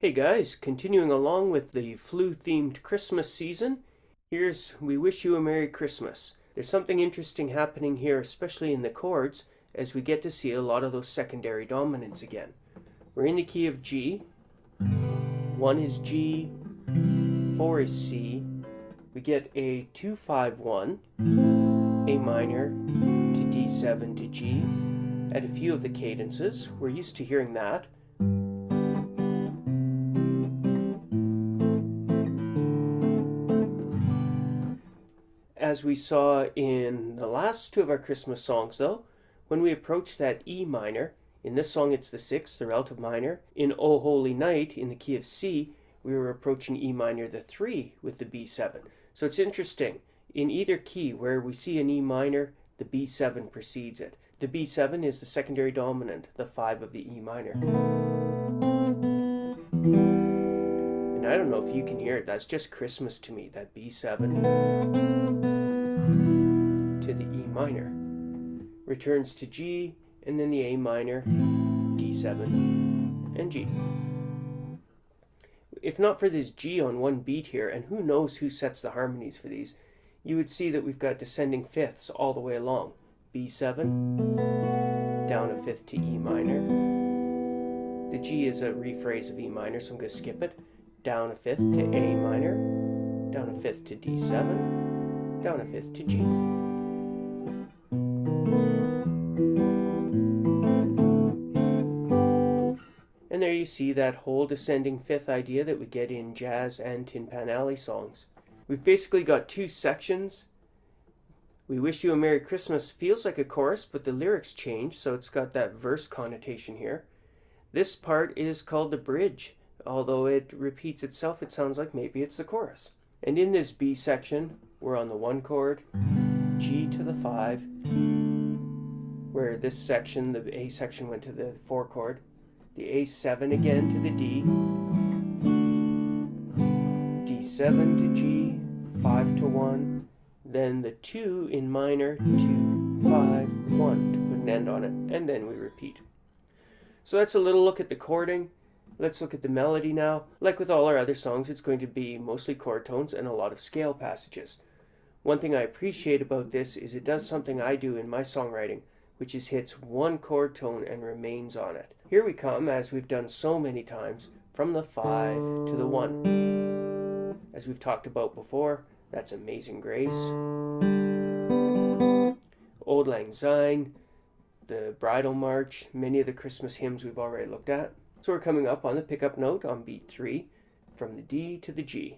Hey guys, continuing along with the flu-themed Christmas season, here's We Wish You a Merry Christmas. There's something interesting happening here, especially in the chords, as we get to see a lot of those secondary dominants again. We're in the key of G, 1 is G, 4 is C, we get a 2-5-1, A minor to D7 to G, at a few of the cadences. We're used to hearing that. As we saw in the last two of our Christmas songs, though, when we approach that E minor, in this song it's the 6th, the relative minor. In O Holy Night, in the key of C, we were approaching E minor, the 3, with the B7. So it's interesting. In either key where we see an E minor, the B7 precedes it. The B7 is the secondary dominant, the 5 of the E minor. And I don't know if you can hear it, that's just Christmas to me, that B7 to the E minor. Returns to G, and then the A minor, D7, and G. If not for this G on one beat here, and who knows who sets the harmonies for these, you would see that we've got descending fifths all the way along. B7, down a fifth to E minor. The G is a rephrase of E minor, so I'm going to skip it. Down a fifth to A minor, down a fifth to D7, down a fifth to G. And there you see that whole descending fifth idea that we get in jazz and Tin Pan Alley songs. We've basically got two sections. We Wish You a Merry Christmas feels like a chorus, but the lyrics change, so it's got that verse connotation here. This part is called the bridge. Although it repeats itself, it sounds like maybe it's the chorus. And in this B section, we're on the 1 chord, G to the 5, where this section, the A section, went to the 4 chord, the A7 again to the D, D7 to G, 5 to 1, then the 2 in minor, 2, 5, 1 to put an end on it, and then we repeat. So that's a little look at the chording. Let's look at the melody now. Like with all our other songs, it's going to be mostly chord tones and a lot of scale passages. One thing I appreciate about this is it does something I do in my songwriting, which is hits one chord tone and remains on it. Here we come, as we've done so many times, from the 5 to the 1. As we've talked about before, that's Amazing Grace, Auld Lang Syne, the Bridal March, many of the Christmas hymns we've already looked at. So we're coming up on the pickup note on beat 3, from the D to the G.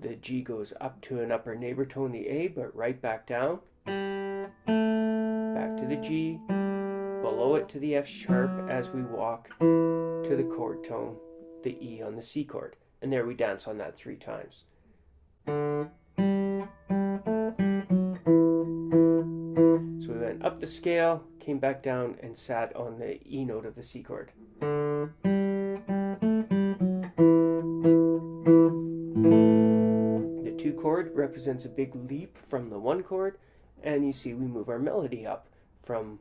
The G goes up to an upper neighbor tone, the A, but right back down. Back to the G, below it to the F sharp as we walk to the chord tone, the E on the C chord. And there we dance on that 3 times. So we went up the scale, came back down, and sat on the E note of the C chord. The 2 chord represents a big leap from the 1 chord, and you see we move our melody up from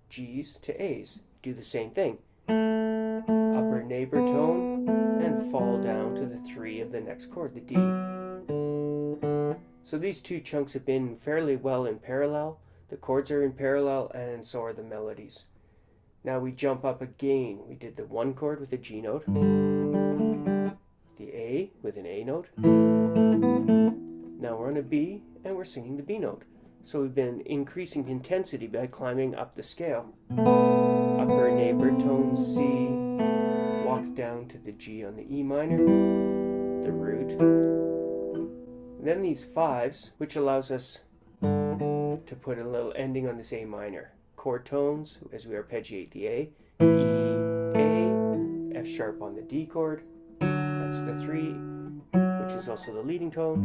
G's to A's. Do the same thing. Upper neighbor tone, and fall down to the 3 of the next chord, the D. So these 2 chunks have been fairly well in parallel. The chords are in parallel, and so are the melodies. Now we jump up again. We did the 1 chord with a G note, the A with an A note. Now we're on a B, and we're singing the B note. So we've been increasing intensity by climbing up the scale. Upper neighbor tone C, walk down to the G on the E minor, the root. Then these 5s, which allows us to put a little ending on this A minor. Chord tones, as we arpeggiate the A, E, A, F sharp on the D chord, that's the 3, which is also the leading tone,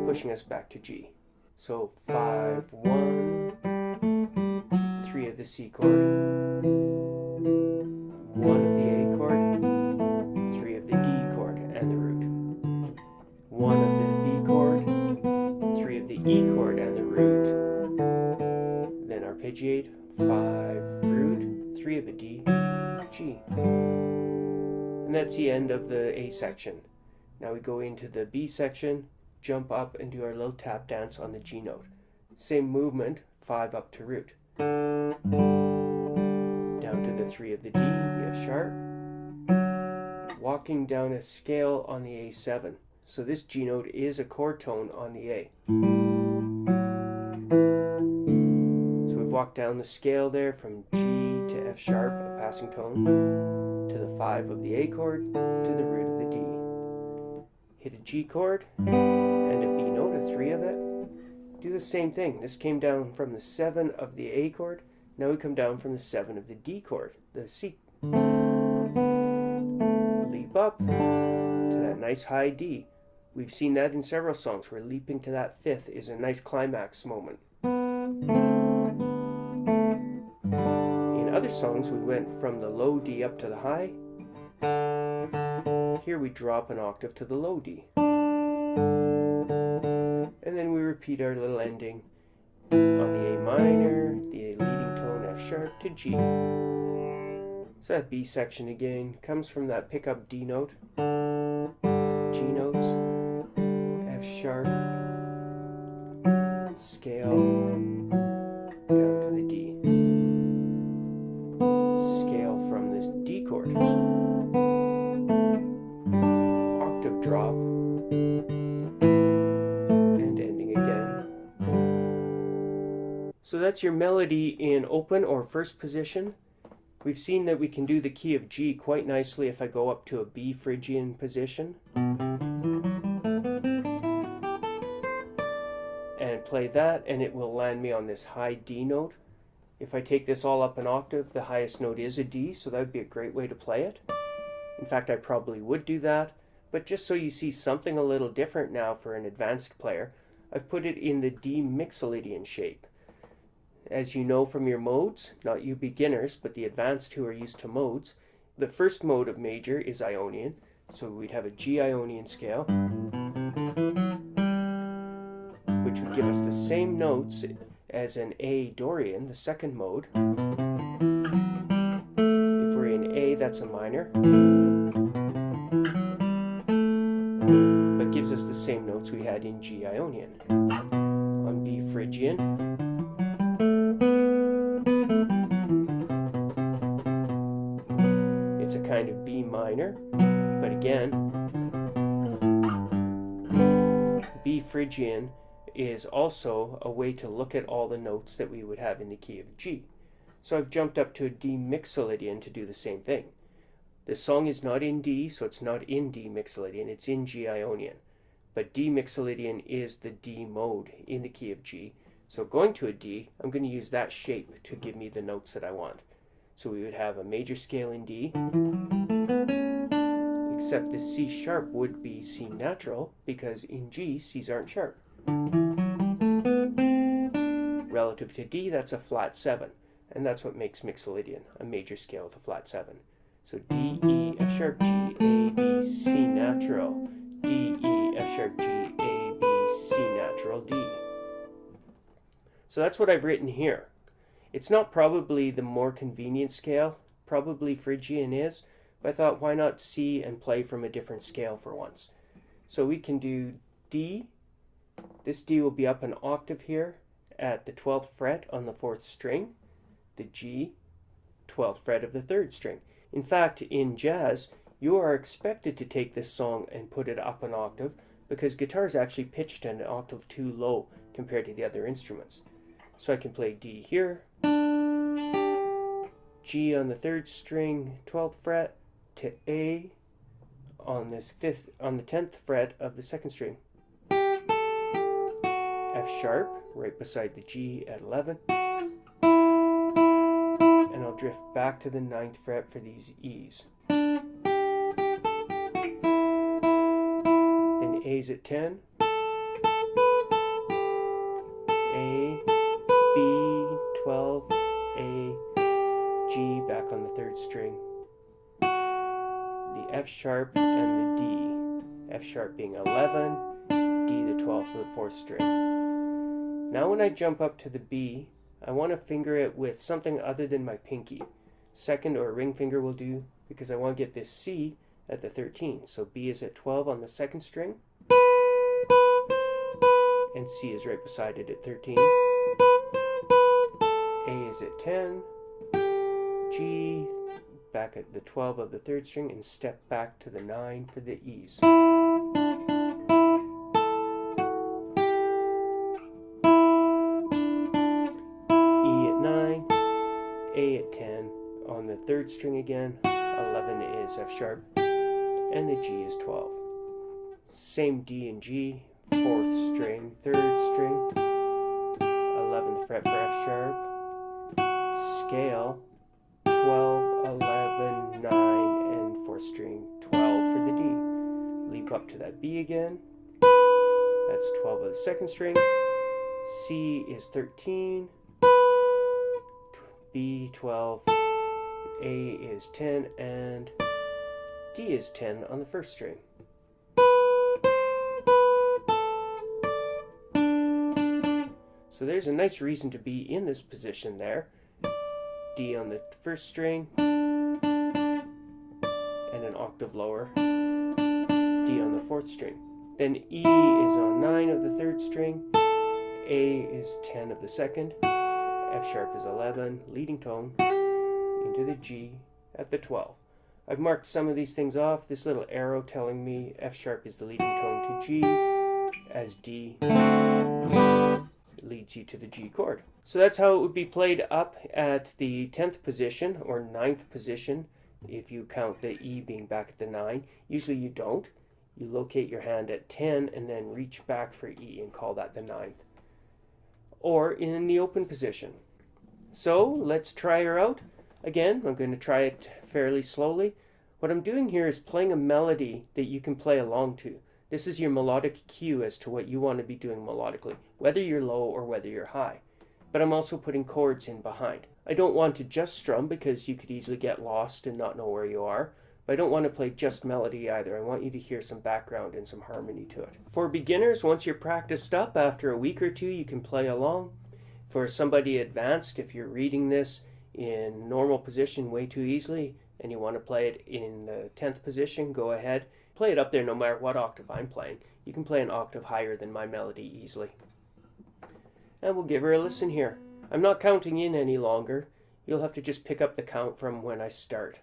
pushing us back to G. So 5, 1, 3 of the C chord, 1 of the A chord, 3 of the D chord and the root, 1 of the B chord, 3 of the E chord and the root, then arpeggiate, 5, root, 3 3 of a D, G. And that's the end of the A section. Now we go into the B section, jump up and do our little tap dance on the G note. Same movement, 5 up to root. Down to the 3 of the D, the F sharp. Walking down a scale on the A7. So this G note is a chord tone on the A. So we've walked down the scale there from G to F sharp, a passing tone, to the 5 of the A chord, to the root of the D. Hit a G chord and a B note, a 3 of it. Do the same thing. This came down from the 7 of the A chord. Now we come down from the 7 of the D chord, the C. Leap up to that nice high D. We've seen that in several songs where leaping to that 5th is a nice climax moment. In other songs we went from the low D up to the high. Here we drop an octave to the low D. And then we repeat our little ending on the A minor, the leading tone F sharp to G. So that B section again comes from that pickup D note, G notes, F sharp, scale, down to the D. Scale from this D chord. Octave drop, and ending again. So that's your melody in open or first position. We've seen that we can do the key of G quite nicely if I go up to a B Phrygian position and play that, and it will land me on this high D note. If I take this all up an octave, the highest note is a D, so that would be a great way to play it. In fact, I probably would do that, but just so you see something a little different now for an advanced player, I've put it in the D Mixolydian shape. As you know from your modes, not you beginners, but the advanced who are used to modes, the first mode of major is Ionian, so we'd have a G Ionian scale, which would give us the same notes as an A Dorian, the second mode. If we're in A, that's a minor, but gives us the same notes we had in G Ionian. On B Phrygian, it's a kind of B minor, but again, B Phrygian is also a way to look at all the notes that we would have in the key of G. So I've jumped up to a D Mixolydian to do the same thing. The song is not in D, so it's not in D Mixolydian, it's in G Ionian. But D Mixolydian is the D mode in the key of G. So going to a D, I'm going to use that shape to give me the notes that I want. So we would have a major scale in D, except the C sharp would be C natural, because in G, C's aren't sharp. Relative to D, that's a flat 7, and that's what makes Mixolydian, a major scale with a flat 7. So D, E, F sharp, G, A, B, C natural, D, E, F sharp, G, A, B, C natural, D. So that's what I've written here. It's not probably the more convenient scale, probably Phrygian is, but I thought why not see and play from a different scale for once. So we can do D. This D will be up an octave here at the 12th fret on the 4th string, the G, 12th fret of the 3rd string. In fact, in jazz, you are expected to take this song and put it up an octave because guitar is actually pitched an octave too low compared to the other instruments. So I can play D here, G on the 3rd string, 12th fret, to A on this 10th fret of the 2nd string. F sharp, right beside the G at 11. And I'll drift back to the 9th fret for these E's. Then A's at 10. A, B, 12, A, G back on the 3rd string. The F sharp and the D. F sharp being 11, D the 12th of the 4th string. Now when I jump up to the B, I want to finger it with something other than my pinky. Second or ring finger will do, because I want to get this C at the 13. So B is at 12 on the second string, and C is right beside it at 13. A is at 10, G back at the 12 of the third string, and step back to the 9 for the E's. E at 9, A at 10 on the third string again, 11 is F sharp, and the G is 12. Same D and G, 4th string, 3rd string, 11th fret for F sharp, scale, 12, 11, 9, and 4th string, 12 for the D. Leap up to that B again, that's 12 of the second string, C is 13, B 12, A is 10, and D is 10 on the first string. So there's a nice reason to be in this position there. D on the first string, and an octave lower, D on the 4th string. Then E is on 9 of the 3rd string, A is 10 of the 2nd, F sharp is 11, leading tone, into the G at the 12. I've marked some of these things off, this little arrow telling me F sharp is the leading tone to G, as D leads you to the G chord. So that's how it would be played up at the 10th position, or 9th position, if you count the E being back at the 9. Usually you don't. You locate your hand at 10 and then reach back for E and call that the 9th. Or in the open position. So let's try her out. Again, I'm going to try it fairly slowly. What I'm doing here is playing a melody that you can play along to. This is your melodic cue as to what you want to be doing melodically, whether you're low or whether you're high. But I'm also putting chords in behind. I don't want to just strum because you could easily get lost and not know where you are. But I don't want to play just melody either. I want you to hear some background and some harmony to it. For beginners, once you're practiced up, after a week or two, you can play along. For somebody advanced, if you're reading this in normal position way too easily and you want to play it in the 10th position, go ahead. Play it up there no matter what octave I'm playing. You can play an octave higher than my melody easily. And we'll give her a listen here. I'm not counting in any longer. You'll have to just pick up the count from when I start.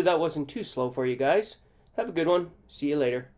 Hopefully that wasn't too slow for you guys. Have a good one. See you later.